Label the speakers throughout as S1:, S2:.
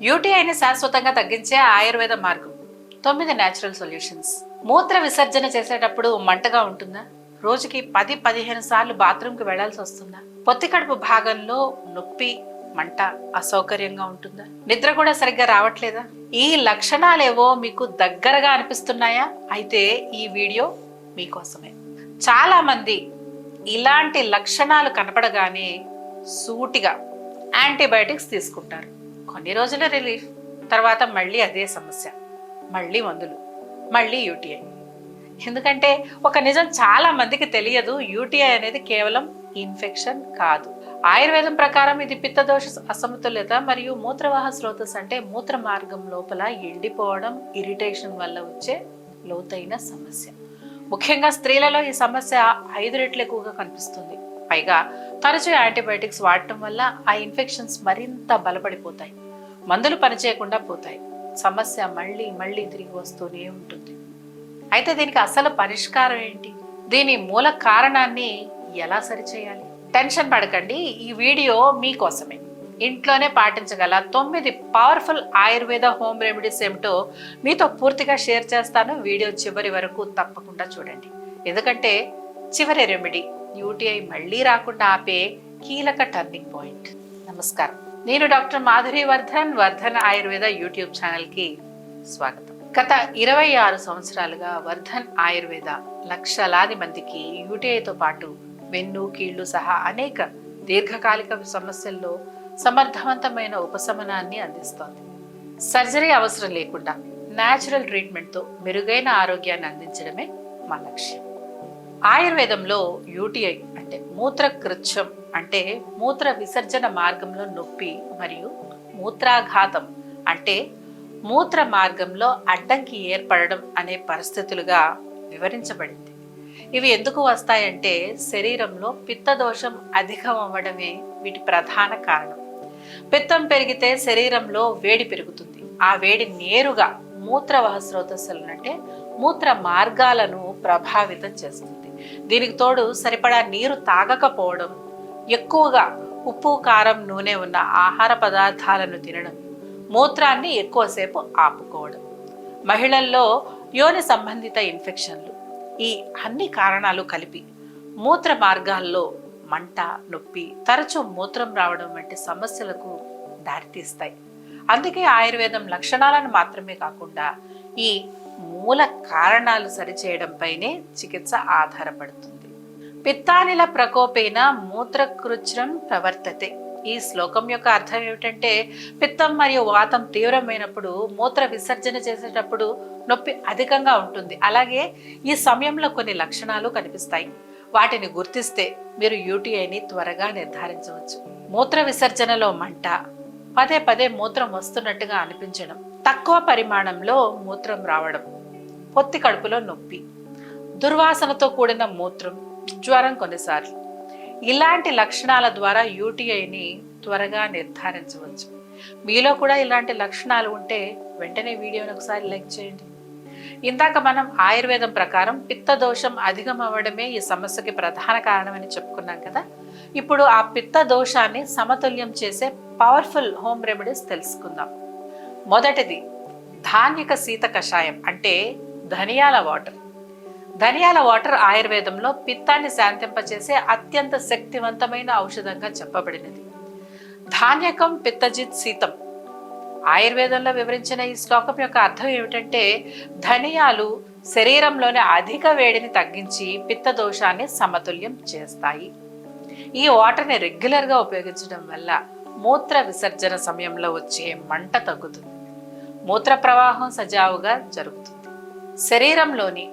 S1: యూటీఐని శాశ్వతంగా తగ్గించే ఆయుర్వేద మార్గం 9 న్యాచురల్ సొల్యూషన్స్. మూత్ర విసర్జన చేసేటప్పుడు మంటగా ఉంటుందా? రోజుకి 10-15 సార్లు బాత్రూమ్కి వెళ్లాల్సి వస్తుందా? పొత్తి కడుపు భాగంలో నొప్పి, మంట, అసౌకర్యంగా ఉంటుందా? నిద్ర కూడా సరిగ్గా రావట్లేదా? ఈ లక్షణాలేవో మీకు దగ్గరగా అనిపిస్తున్నాయా? అయితే ఈ వీడియో మీకోసమే. చాలా మంది ఇలాంటి లక్షణాలు కనపడగానే సూటిగా యాంటీబయాటిక్స్ తీసుకుంటారు. కొన్ని రోజుల రిలీఫ్, తర్వాత మళ్ళీ అదే సమస్య, మళ్ళీ మందులు, మళ్ళీ యూటీఐ. ఎందుకంటే ఒక నిజం చాలా మందికి తెలియదు, యూటీఐ అనేది కేవలం ఇన్ఫెక్షన్ కాదు. ఆయుర్వేదం ప్రకారం ఇది పిత్తదోష అసమతుల్యత మరియు మూత్రవాహ స్రోతస్ అంటే మూత్ర మార్గం లోపల ఎండిపోవడం, ఇరిటేషన్ వల్ల వచ్చే లోతైన సమస్య. ముఖ్యంగా స్త్రీలలో ఈ సమస్య 5 రెట్లు ఎక్కువగా కనిపిస్తుంది. పైగా తరచూ యాంటీబయాటిక్స్ వాడటం వల్ల ఆ ఇన్ఫెక్షన్స్ మరింత బలపడిపోతాయి, మందులు పనిచేయకుండా పోతాయి, సమస్య మళ్ళీ మళ్ళీ తిరిగి వస్తూనే ఉంటుంది. అయితే దీనికి అసలు పరిష్కారం ఏంటి? దీని మూల కారణాన్ని ఎలా సరిచేయాలి? టెన్షన్ పడకండి, ఈ వీడియో మీకోసమే. ఇంట్లోనే పాటించగల 9 పవర్ఫుల్ ఆయుర్వేద హోమ్ రెమెడీస్ ఏమిటో మీతో పూర్తిగా షేర్ చేస్తాను. వీడియో చివరి వరకు తప్పకుండా చూడండి, ఎందుకంటే చివరి రెమెడీ యూటీఐ మళ్ళీ రాకుండా ఆపే కీలక టర్నింగ్ పాయింట్. నమస్కారం, నేను డాక్టర్ మాధురి వర్ధన్ ఆయుర్వేద యూట్యూబ్ ఛానల్కి స్వాగతం. గత 26 సంవత్సరాలుగా వర్ధన్ ఆయుర్వేద లక్షలాది మందికి యూటీఐతో పాటు వెన్ను, కీళ్లు సహా అనేక దీర్ఘకాలిక సమస్యల్లో సమర్థవంతమైన ఉపశమనాన్ని అందిస్తోంది. సర్జరీ అవసరం లేకుండా న్యాచురల్ ట్రీట్మెంట్తో మెరుగైన ఆరోగ్యాన్ని అందించడమే మా లక్ష్యం. ఆయుర్వేదంలో యూటీఐ అంటే మూత్రకృచ్ఛం అంటే మూత్ర విసర్జన మార్గంలో నొప్పి మరియు మూత్రాఘాతం అంటే మూత్ర మార్గంలో అడ్డంకి ఏర్పడడం అనే పరిస్థితులుగా వివరించబడింది. ఇవి ఎందుకు వస్తాయంటే శరీరంలో పిత్తదోషం అధికం అవ్వడమే వీటి ప్రధాన కారణం. పిత్తం పెరిగితే శరీరంలో వేడి పెరుగుతుంది. ఆ వేడి నేరుగా మూత్రవాహ స్రోతస్సులను అంటే మూత్ర మార్గాలను ప్రభావితం చేస్తుంది. దీనికి తోడు సరిపడా నీరు తాగకపోవడం, ఎక్కువగా ఉప్పు, కారం, నూనె ఉన్న ఆహార పదార్థాలను తినడం, మూత్రాన్ని ఎక్కువసేపు ఆపుకోవడం, మహిళల్లో యోని సంబంధిత ఇన్ఫెక్షన్లు, ఈ అన్ని కారణాలు కలిపి మూత్ర మార్గాల్లో మంట, నొప్పి, తరచూ మూత్రం రావడం వంటి సమస్యలకు దారితీస్తాయి. అందుకే ఆయుర్వేదం లక్షణాలను మాత్రమే కాకుండా ఈ మూల కారణాలు సరిచేయడంపైనే చికిత్స ఆధారపడుతుంది. పిత్తానిల ప్రకోపేన మూత్రకృచ్ఛ్రం ప్రవర్తతే. ఈ శ్లోకం యొక్క అర్థం ఏమిటంటే పిత్తం మరియు వాతం తీవ్రమైనప్పుడు మూత్ర విసర్జన చేసేటప్పుడు నొప్పి అధికంగా ఉంటుంది. అలాగే ఈ సమయంలో కొన్ని లక్షణాలు కనిపిస్తాయి. వాటిని గుర్తిస్తే మీరు యూటీఐని త్వరగా నిర్ధారించవచ్చు. మూత్ర విసర్జనలో మంట, పదే పదే మూత్రం వస్తున్నట్టుగా అనిపించడం, తక్కువ పరిమాణంలో మూత్రం రావడం, పొత్తి కడుపులో నొప్పి, దుర్వాసనతో కూడిన మూత్రం, జ్వరం కొన్నిసార్లు. ఇలాంటి లక్షణాల ద్వారా యూటీఐని త్వరగా నిర్ధారించవచ్చు. మీలో కూడా ఇలాంటి లక్షణాలు ఉంటే వెంటనే వీడియోని ఒకసారి లైక్ చేయండి. ఇందాక మనం ఆయుర్వేదం ప్రకారం పిత్తదోషం అధికం అవ్వడమే ఈ సమస్యకి ప్రధాన కారణమని చెప్పుకున్నాం కదా. ఇప్పుడు ఆ పిత్త దోషాన్ని సమతుల్యం చేసే పవర్ఫుల్ హోమ్ రెమెడీస్ తెలుసుకుందాం. మొదటిది ధాన్యక శీత కషాయం అంటే ధనియాల వాటర్. ధనియాల వాటర్ ఆయుర్వేదంలో పిత్తాన్ని శాంతింపచేసే అత్యంత శక్తివంతమైన ఔషధంగా చెప్పబడినది. ధాన్యకం పిత్తజిత్ శీతం. ఆయుర్వేదంలో వివరించిన ఈ శ్లోకం యొక్క అర్థం ఏమిటంటే ధనియాలు శరీరంలోని అధిక వేడిని తగ్గించి పిత్త దోషాన్ని సమతుల్యం చేస్తాయి. ఈ వాటర్ని రెగ్యులర్గా ఉపయోగించడం వల్ల మూత్ర విసర్జన సమయంలో వచ్చే మంట తగ్గుతుంది, మూత్ర ప్రవాహం సజావుగా జరుగుతుంది, శరీరంలోని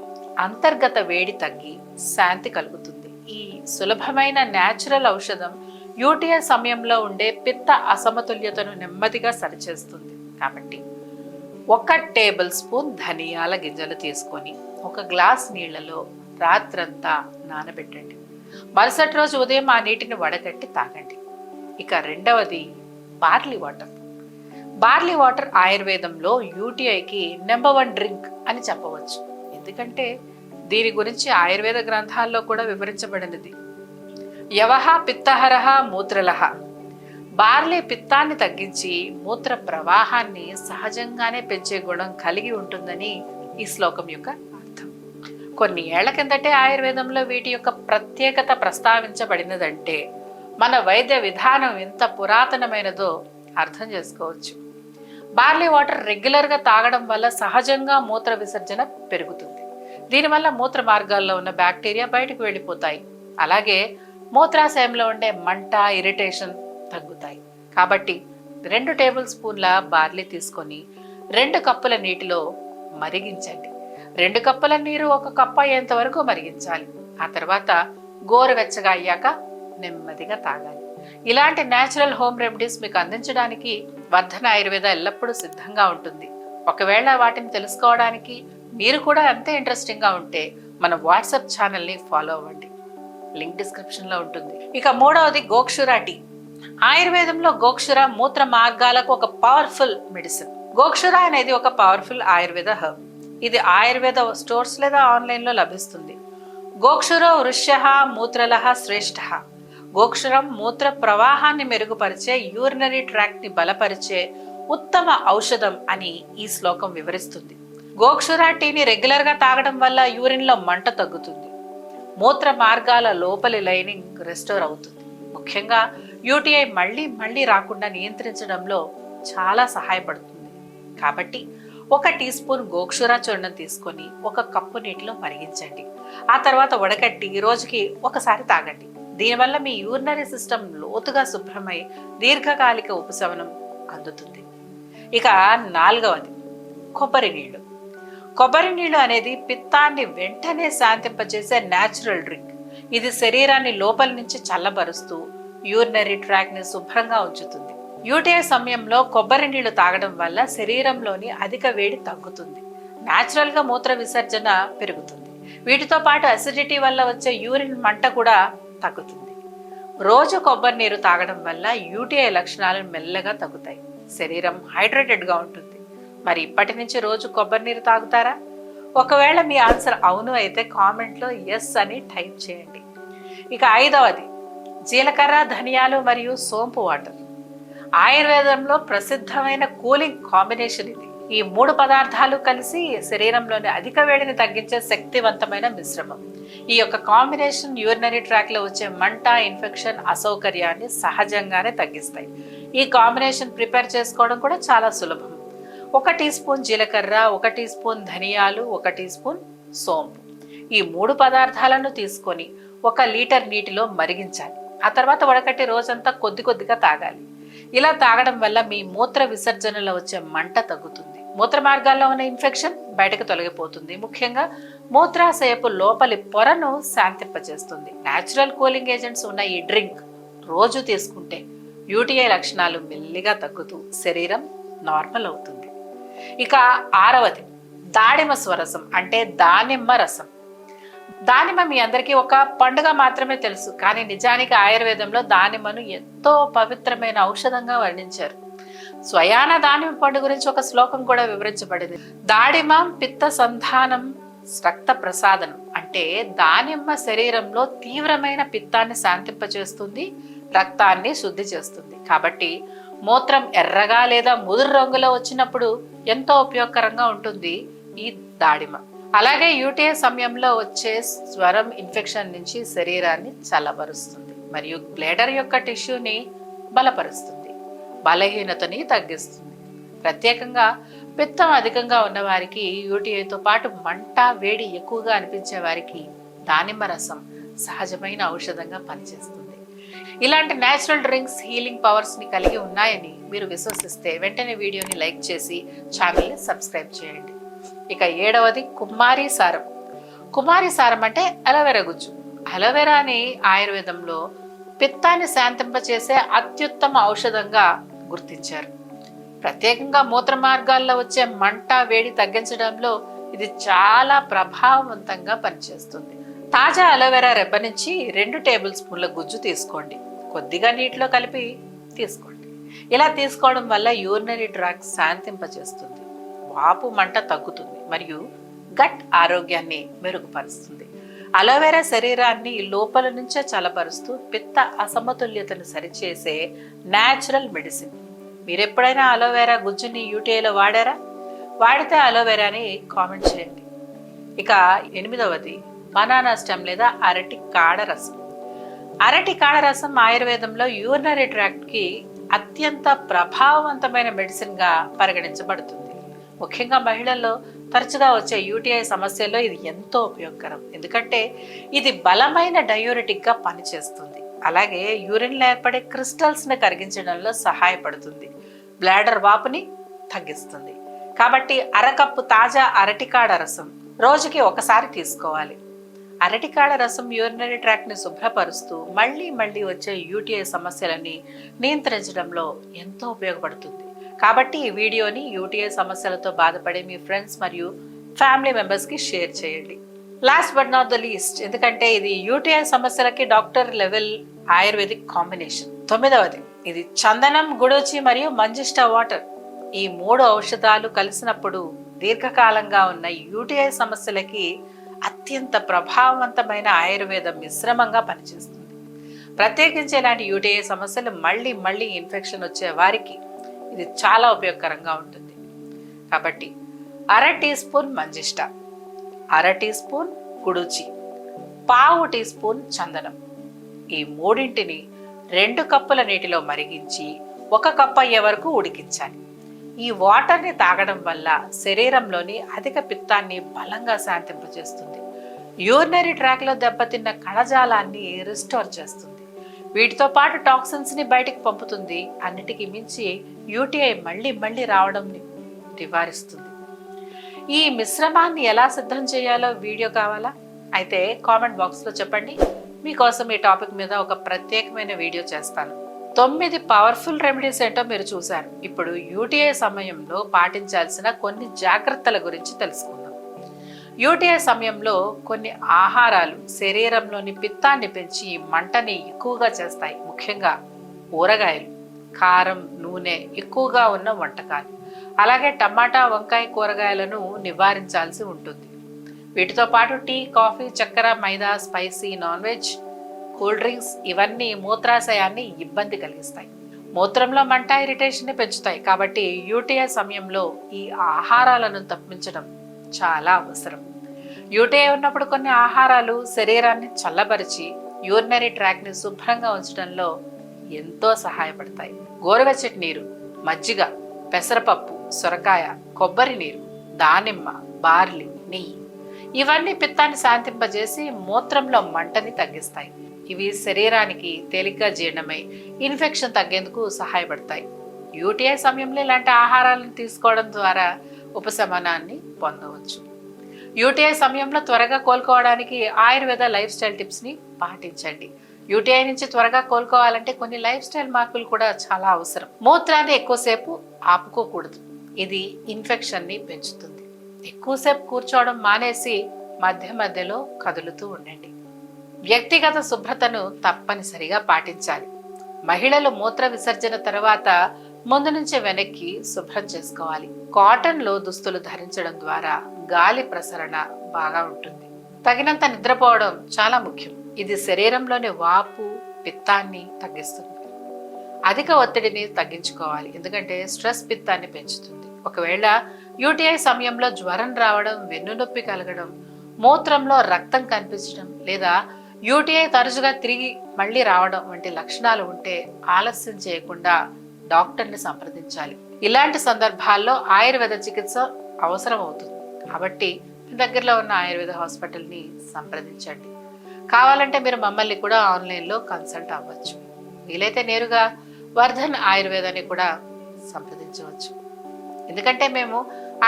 S1: అంతర్గత వేడి తగ్గి శాంతి కలుగుతుంది. ఈ సులభమైన న్యాచురల్ ఔషధం యూటీఐ సమయంలో ఉండే పిత్త అసమతుల్యతను నెమ్మదిగా సరిచేస్తుంది. కాబట్టి 1 టేబుల్ స్పూన్ ధనియాల గింజలు తీసుకొని 1 గ్లాస్ నీళ్లలో రాత్రంతా నానబెట్టండి. మరుసటి రోజు ఉదయం ఆ నీటిని వడగట్టి తాగండి. ఇక రెండవది బార్లీ వాటర్. బార్లీ వాటర్ ఆయుర్వేదంలో యూటీఐకి నెంబర్ 1 డ్రింక్ అని చెప్పవచ్చు. ఎందుకంటే దీని గురించి ఆయుర్వేద గ్రంథాల్లో కూడా వివరించబడినది. యవహ పిత్తహరః మూత్రలః బార్లీ పిత్తాన్ని తగ్గించి మూత్ర ప్రవాహాన్ని సహజంగానే పెంచే గుణం కలిగి ఉంటుందని ఈ శ్లోకం యొక్క అర్థం. కొన్ని ఏళ్ల కిందటే ఆయుర్వేదంలో వీటి యొక్క ప్రత్యేకత ప్రస్తావించబడినదంటే మన వైద్య విధానం ఎంత పురాతనమైనదో అర్థం చేసుకోవచ్చు. బార్లీ వాటర్ రెగ్యులర్గా తాగడం వల్ల సహజంగా మూత్ర విసర్జన పెరుగుతుంది. దీనివల్ల మూత్ర మార్గాల్లో ఉన్న బ్యాక్టీరియా బయటకు వెళ్ళిపోతాయి. అలాగే మూత్రాశయంలో ఉండే మంట, ఇరిటేషన్ తగ్గుతాయి. కాబట్టి 2 టేబుల్ స్పూన్ల బార్లీ తీసుకొని 2 కప్పుల నీటిలో మరిగించండి. 2 కప్పుల నీరు 1 కప్పు అయ్యేంత వరకు మరిగించాలి. ఆ తర్వాత గోరువెచ్చగా అయ్యాక నెమ్మదిగా తాగాలి. ఇలాంటి న్యాచురల్ హోమ్ రెమెడీస్ మీకు అందించడానికి వర్ధన ఆయుర్వేద ఎల్లప్పుడూ సిద్ధంగా ఉంటుంది. ఒకవేళ వాటిని తెలుసుకోవడానికి మీరు కూడా అంతే ఇంట్రెస్టింగ్గా ఉంటే మన వాట్సాప్ ఛానల్ని ఫాలో అవ్వండి. లింక్ డిస్క్రిప్షన్లో ఉంటుంది. ఇక 3వది గోక్షురా టీ. ఆయుర్వేదంలో గోక్షుర మూత్ర మార్గాలకు ఒక పవర్ఫుల్ మెడిసిన్. గోక్షుర అనేది ఒక పవర్ఫుల్ ఆయుర్వేద హర్బ్. ఇది ఆయుర్వేద స్టోర్స్ లేదా ఆన్లైన్లో లభిస్తుంది. గోక్షురో వృష్యః మూత్రలః శ్రేష్ఠః. గోక్షురం మూత్ర ప్రవాహాన్ని మెరుగుపరిచే, యూరినరీ ట్రాక్ట్ ని బలపరిచే ఉత్తమ ఔషధం అని ఈ శ్లోకం వివరిస్తుంది. గోక్షురా టీని రెగ్యులర్గా తాగడం వల్ల యూరిన్లో మంట తగ్గుతుంది. మూత్ర మార్గాల లోపలి లైనింగ్ రెస్టోర్ అవుతుంది. ముఖ్యంగా యూటీఐ మళ్ళీ రాకుండా నియంత్రించడంలో చాలా సహాయపడుతుంది. కాబట్టి 1 టీ స్పూన్ గోక్షురా చూర్ణం తీసుకొని 1 కప్పు నీటిలో మరిగించండి. ఆ తర్వాత వడకట్టి రోజుకి ఒకసారి తాగండి. దీనివల్ల మీ యూరినరీ సిస్టమ్ లోతుగా శుభ్రమై దీర్ఘకాలిక ఉపశమనం అందుతుంది. ఇక 4వది కొబ్బరి నీళ్లు. కొబ్బరి నీళ్లు అనేది పిత్తాన్ని వెంటనే శాంతింపజేసే న్యాచురల్ డ్రింక్. ఇది శరీరాన్ని లోపలి నుంచి చల్లబరుస్తూ యూరినరీ ట్రాక్ ని శుభ్రంగా ఉంచుతుంది. యూటీఐ సమయంలో కొబ్బరి నీళ్లు తాగడం వల్ల శరీరంలోని అధిక వేడి తగ్గుతుంది. న్యాచురల్ గా మూత్ర విసర్జన పెరుగుతుంది. వీటితో పాటు అసిడిటీ వల్ల వచ్చే యూరిన్ మంట కూడా తగ్గుతుంది. రోజు కొబ్బరి నీరు తాగడం వల్ల యూటీఐ లక్షణాలు మెల్లగా తగ్గుతాయి. శరీరం హైడ్రేటెడ్గా ఉంటుంది. మరి ఇప్పటి నుంచి రోజు కొబ్బరి నీరు తాగుతారా? ఒకవేళ మీ ఆన్సర్ అవును అయితే కామెంట్లో ఎస్ అని టైప్ చేయండి. ఇక 5వది జీలకర్ర, ధనియాలు మరియు సోంపు వాటర్. ఆయుర్వేదంలో ప్రసిద్ధమైన కూలింగ్ కాంబినేషన్ ఇది. ఈ 3 పదార్థాలు కలిసి శరీరంలోని అధిక వేడిని తగ్గించే శక్తివంతమైన మిశ్రమం. ఈ యొక్క కాంబినేషన్ యూరినరీ ట్రాక్ లో వచ్చే మంట, ఇన్ఫెక్షన్, అసౌకర్యాన్ని సహజంగానే తగ్గిస్తాయి. ఈ కాంబినేషన్ ప్రిపేర్ చేసుకోవడం కూడా చాలా సులభం. 1 టీ స్పూన్ జీలకర్ర, 1 టీ స్పూన్ ధనియాలు, 1 టీ స్పూన్ సోంపు. ఈ 3 పదార్థాలను తీసుకొని 1 లీటర్ నీటిలో మరిగించాలి. ఆ తర్వాత వడకట్టి రోజంతా కొద్దిగా తాగాలి. ఇలా తాగడం వల్ల మీ మూత్ర విసర్జనలో వచ్చే మంట తగ్గుతుంది. మూత్ర మార్గాల్లో ఉన్న ఇన్ఫెక్షన్ బయటకు తొలగిపోతుంది. ముఖ్యంగా మూత్రాశయపు లోపలి పొరను శాంతింపజేస్తుంది. న్యాచురల్ కూలింగ్ ఏజెంట్స్ ఉన్న ఈ డ్రింక్ రోజు తీసుకుంటే యూటీఐ లక్షణాలు మెల్లిగా తగ్గుతూ శరీరం నార్మల్ అవుతుంది. ఇక 6వది దాడిమ స్వరసం అంటే దానిమ్మ రసం. దానిమ్మ మీ అందరికీ ఒక పండుగ మాత్రమే తెలుసు, కానీ నిజానికి ఆయుర్వేదంలో దానిమ్మను ఎంతో పవిత్రమైన ఔషధంగా వర్ణించారు. స్వయాన దానిమ్మ పండు గురించి ఒక శ్లోకం కూడా వివరించబడింది. దాడిమ పిత్త సంధానం రక్త ప్రసాదనం అంటే దానిమ్మ శరీరంలో తీవ్రమైన పిత్తాన్ని శాంతింపచేస్తుంది, రక్తాన్ని శుద్ధి చేస్తుంది. కాబట్టి మూత్రం ఎర్రగా లేదా ముదురు రంగులో వచ్చినప్పుడు ఎంతో ఉపయోగకరంగా ఉంటుంది ఈ దాడిమ. అలాగే యూటీఐ సమయంలో వచ్చే స్వరం ఇన్ఫెక్షన్ నుంచి శరీరాన్ని చల్లబరుస్తుంది మరియు బ్లేడర్ యొక్క టిష్యూని బలపరుస్తుంది, బలహీనతని తగ్గిస్తుంది. ప్రత్యేకంగా పిత్తం అధికంగా ఉన్న వారికి, యూటీఐతో పాటు మంట, వేడి ఎక్కువగా అనిపించే వారికి దానిమ్మ రసం సహజమైన ఔషధంగా పనిచేస్తుంది. ఇలాంటి న్యాచురల్ డ్రింక్స్ హీలింగ్ పవర్స్ ని కలిగి ఉన్నాయని మీరు విశ్వసిస్తే వెంటనే వీడియోని లైక్ చేసి ఛానల్ని సబ్స్క్రైబ్ చేయండి. ఇక 7వది కుమారి సారం. కుమారి సారం అంటే అలోవెరా గుజ్జు. అలోవెరాని ఆయుర్వేదంలో పిత్తాన్ని శాంతింపచేసే అత్యుత్తమ ఔషధంగా గుర్తించారు. ప్రత్యేకంగా మూత్ర మార్గాల్లో వచ్చే మంట, వేడి తగ్గించడంలో ఇది చాలా ప్రభావవంతంగా పనిచేస్తుంది. తాజా అలోవెరా రెబ్బ నుంచి 2 టేబుల్ స్పూన్ల గుజ్జు తీసుకోండి. కొద్దిగా నీటిలో కలిపి తీసుకోండి. ఇలా తీసుకోవడం వల్ల యూరినరీ ట్రాక్ శాంతింపచేస్తుంది, వాపు మంట తగ్గుతుంది మరియు గట్ ఆరోగ్యాన్ని మెరుగుపరుస్తుంది. అలోవెరా శరీరాన్ని లోపల నుంచే చల్లబరుస్తూ పిత్త అసమతుల్యతను సరిచేసే న్యాచురల్ మెడిసిన్. మీరు ఎప్పుడైనా అలోవెరా గుజ్జుని యూటీఐలో వాడారా? వాడితే అలోవెరాని కామెంట్ చేయండి. ఇక 8వది బనానా స్టెమ్ లేదా అరటి కాడ రసం. అరటి కాడ రసం ఆయుర్వేదంలో యూరినరీ ట్రాక్ట్కి అత్యంత ప్రభావవంతమైన మెడిసిన్గా పరిగణించబడుతుంది. ముఖ్యంగా మహిళల్లో తరచుగా వచ్చే యూటీఐ సమస్యల్లో ఇది ఎంతో ఉపయోగకరం. ఎందుకంటే ఇది బలమైన డయూరెటిక్గా పనిచేస్తుంది. అలాగే యూరిన్లో ఏర్పడే క్రిస్టల్స్ని కరిగించడంలో సహాయపడుతుంది. బ్లాడర్ వాపుని తగ్గిస్తుంది. కాబట్టి అరకప్పు తాజా అరటికాడ రసం రోజుకి ఒకసారి తీసుకోవాలి. అరటికాడ రసం యూరినరీ ట్రాక్ట్ని శుభ్రపరుస్తూ మళ్ళీ వచ్చే యూటీఐ సమస్యలని నియంత్రించడంలో ఎంతో ఉపయోగపడుతుంది. కాబట్టి ఈ వీడియోని యూటీఐ సమస్యలతో బాధపడే మీ ఫ్రెండ్స్ మరియు ఫ్యామిలీ మెంబర్స్కి షేర్ చేయండి. Last but not the least, ఎందుకంటే ఇది యూటీఐ సమస్యలకి డాక్టర్ లెవెల్ ఆయుర్వేదిక్ కాంబినేషన్. 9వది ఇది చందనం, గుడూచి మరియు మంజిష్ట వాటర్. ఈ 3 ఔషధాలు కలిసినప్పుడు దీర్ఘకాలంగా ఉన్న యూటీఐ సమస్యలకి అత్యంత ప్రభావవంతమైన ఆయుర్వేద మిశ్రమంగా పనిచేస్తుంది. ప్రత్యేకించి ఇలాంటి యూటీఐ సమస్యలు మళ్ళీ ఇన్ఫెక్షన్ వచ్చే వారికి ఇది చాలా ఉపయోగకరంగా ఉంటుంది. కాబట్టి అర టీ స్పూన్ మంజిష్ట, అర టీ స్పూన్ గుడూచి, పావు టీ స్పూన్ చందనం, ఈ 3ంటిని 2 కప్పుల నీటిలో మరిగించి 1 కప్పు అయ్యే వరకు ఉడికించాలి. ఈ వాటర్ని తాగడం వల్ల శరీరంలోని అధిక పిత్తాన్ని బలంగా శాంతింపజేస్తుంది. యూరినరీ ట్రాక్లో దెబ్బతిన్న కణజాలాన్ని రిస్టోర్ చేస్తుంది. వీటితో పాటు టాక్సిన్స్ని బయటికి పంపుతుంది. అన్నిటికీ మించి యూటీఐ మళ్ళీ రావడం నివారిస్తుంది. ఈ మిశ్రమాన్ని ఎలా సిద్ధం చేయాలో వీడియో కావాలా? అయితే కామెంట్ బాక్స్లో చెప్పండి. మీకోసం ఈ టాపిక్ మీద ఒక ప్రత్యేకమైన వీడియో చేస్తాను. 9 పవర్ఫుల్ రెమెడీస్ ఏంటో మీరు చూశారు. ఇప్పుడు యూటీఐ సమయంలో పాటించాల్సిన కొన్ని జాగ్రత్తల గురించి తెలుసుకుందాం. యూటీఐ సమయంలో కొన్ని ఆహారాలు శరీరంలోని పిత్తాన్ని పెంచి మంటని ఎక్కువగా చేస్తాయి. ముఖ్యంగా ఊరగాయలు, కారం, నూనె ఎక్కువగా ఉన్న వంటకాలు, అలాగే టమాటా, వంకాయ కూరగాయలను నివారించాల్సి ఉంటుంది. వీటితో పాటు టీ, కాఫీ, చక్కెర, maida, spicy, non veg, cool drinks ఇవన్నీ మూత్రాశయాన్ని ఇబ్బంది కలిగిస్తాయి. మూత్రంలో మంట, ఇరిటేషన్ని పెంచుతాయి. కాబట్టి యూటీఐ సమయంలో ఈ ఆహారాలను తప్పించడం చాలా అవసరం. యూటీఐ ఉన్నప్పుడు కొన్ని ఆహారాలు శరీరాన్ని చల్లబరిచి యూరినరీ ట్రాక్ని శుభ్రంగా ఉంచడంలో ఎంతో సహాయపడతాయి. గోరువెచ్చటి నీరు, మజ్జిగ, పెసరపప్పు, సొరకాయ, కొబ్బరి నీరు, దానిమ్మ, బార్లీ, నెయ్యి ఇవన్నీ పిత్తాన్ని శాంతింపజేసి మూత్రంలో మంటని తగ్గిస్తాయి. ఇవి శరీరానికి తేలిగ్గా జీర్ణమై ఇన్ఫెక్షన్ తగ్గేందుకు సహాయపడతాయి. యూటీఐ సమయంలో ఇలాంటి ఆహారాలను తీసుకోవడం ద్వారా ఉపశమనాన్ని పొందవచ్చు. యూటీఐ సమయంలో త్వరగా కోలుకోవడానికి ఆయుర్వేద లైఫ్ స్టైల్ టిప్స్ని పాటించండి. యూటీఐ నుంచి త్వరగా కోలుకోవాలంటే కొన్ని లైఫ్ స్టైల్ మార్పులు కూడా చాలా అవసరం. మూత్రాన్ని ఎక్కువసేపు ఆపుకోకూడదు. ఇది ఇన్ఫెక్షన్ని పెంచుతుంది. ఎక్కువసేపు కూర్చోవడం మానేసి మధ్యలో కదులుతూ ఉండండి. వ్యక్తిగత శుభ్రతను తప్పనిసరిగా పాటించాలి. మహిళలు మూత్ర విసర్జన తర్వాత ముందు నుంచి వెనక్కి శుభ్రం చేసుకోవాలి. కాటన్లో దుస్తులు ధరించడం ద్వారా గాలి ప్రసరణ బాగా ఉంటుంది. తగినంత నిద్రపోవడం చాలా ముఖ్యం. ఇది శరీరంలోని వాపు, పిత్తాన్ని తగ్గిస్తుంది. అధిక ఒత్తిడిని తగ్గించుకోవాలి, ఎందుకంటే స్ట్రెస్ పిత్తాన్ని పెంచుతుంది. ఒకవేళ యూటీఐ సమయంలో జ్వరం రావడం, వెన్నునొప్పి కలగడం, మూత్రంలో రక్తం కనిపించడం లేదా యూటీఐ తరచుగా తిరిగి మళ్ళీ రావడం వంటి లక్షణాలు ఉంటే ఆలస్యం చేయకుండా డాక్టర్ని సంప్రదించాలి. ఇలాంటి సందర్భాల్లో ఆయుర్వేద చికిత్స అవసరం అవుతుంది. కాబట్టి దగ్గరలో ఉన్న ఆయుర్వేద హాస్పిటల్ని సంప్రదించండి. కావాలంటే మీరు మమ్మల్ని కూడా ఆన్లైన్లో కన్సల్ట్ అవ్వచ్చు. వీలైతే నేరుగా వర్ధన్ ఆయుర్వేదాన్ని కూడా సంప్రదించవచ్చు. ఎందుకంటే మేము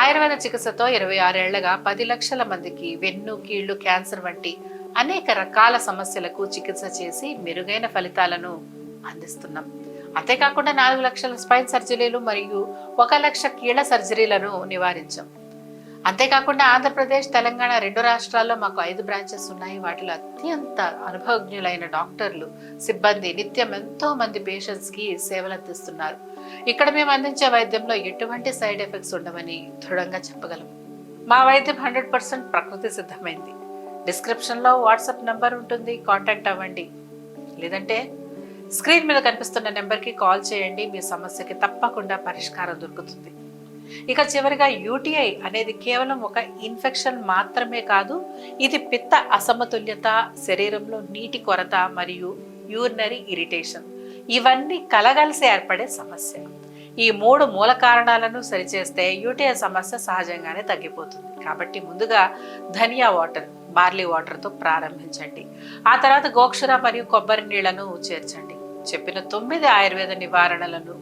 S1: ఆయుర్వేద చికిత్సతో 26 ఏళ్లుగా 10 లక్షల మందికి వెన్ను, కీళ్లు, క్యాన్సర్ వంటి అనేక రకాల సమస్యలకు చికిత్స చేసి మెరుగైన ఫలితాలను అందిస్తున్నాం. అంతేకాకుండా 4 లక్షల స్పైన్ సర్జరీలు మరియు 1 లక్ష కీళ్ల సర్జరీలను నివారించాం. అంతేకాకుండా ఆంధ్రప్రదేశ్, తెలంగాణ 2 రాష్ట్రాల్లో మాకు 5 బ్రాంచెస్ ఉన్నాయి. వాటిలో అత్యంత అనుభవజ్ఞులైన డాక్టర్లు, సిబ్బంది నిత్యం ఎంతో మంది పేషెంట్స్కి సేవలు అందిస్తున్నారు. ఇక్కడ మేము అందించే వైద్యంలో ఎటువంటి సైడ్ ఎఫెక్ట్స్ ఉండవని దృఢంగా చెప్పగలం. మా వైద్యం 100% ప్రకృతి సిద్ధమైంది. డిస్క్రిప్షన్లో వాట్సాప్ నెంబర్ ఉంటుంది, కాంటాక్ట్ అవ్వండి. లేదంటే స్క్రీన్ మీద కనిపిస్తున్న నెంబర్కి కాల్ చేయండి, మీ సమస్యకి తప్పకుండా పరిష్కారం దొరుకుతుంది. ఇక చివరిగా యూటీఐ అనేది కేవలం ఒక ఇన్ఫెక్షన్ మాత్రమే కాదు, ఇది పిత్త అసమతుల్యత, శరీరంలో నీటి కొరత మరియు యూరినరీ ఇరిటేషన్ ఇవన్నీ కలగలిసి ఏర్పడే సమస్య. ఈ 3 మూల కారణాలను సరిచేస్తే యూటీఐ సమస్య సహజంగానే తగ్గిపోతుంది. కాబట్టి ముందుగా ధనియా వాటర్, బార్లీ వాటర్తో ప్రారంభించండి. ఆ తర్వాత గోక్షుర మరియు కొబ్బరి నీళ్లను చేర్చండి. చెప్పిన 9 ఆయుర్వేద నివారణలను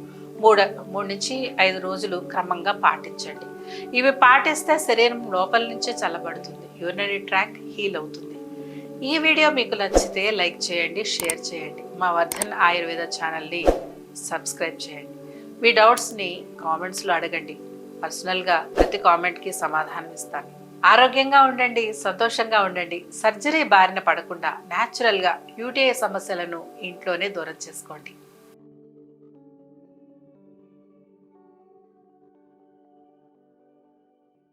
S1: 3 నుంచి 5 రోజులు క్రమంగా పాటించండి. ఇవి పాటిస్తే శరీరం లోపల నుంచే చల్లబడుతుంది, యూరినరీ ట్రాక్ హీల్ అవుతుంది. ఈ వీడియో మీకు నచ్చితే లైక్ చేయండి, షేర్ చేయండి. మా వర్ధన్ ఆయుర్వేద ఛానల్ని సబ్స్క్రైబ్ చేయండి. మీ డౌట్స్ని కామెంట్స్లో అడగండి. పర్సనల్గా ప్రతి కామెంట్కి సమాధానం ఇస్తాను. ఆరోగ్యంగా ఉండండి, సంతోషంగా ఉండండి. సర్జరీ బారిన పడకుండా న్యాచురల్గా యూటీఐ సమస్యలను ఇంట్లోనే దూరం చేసుకోండి.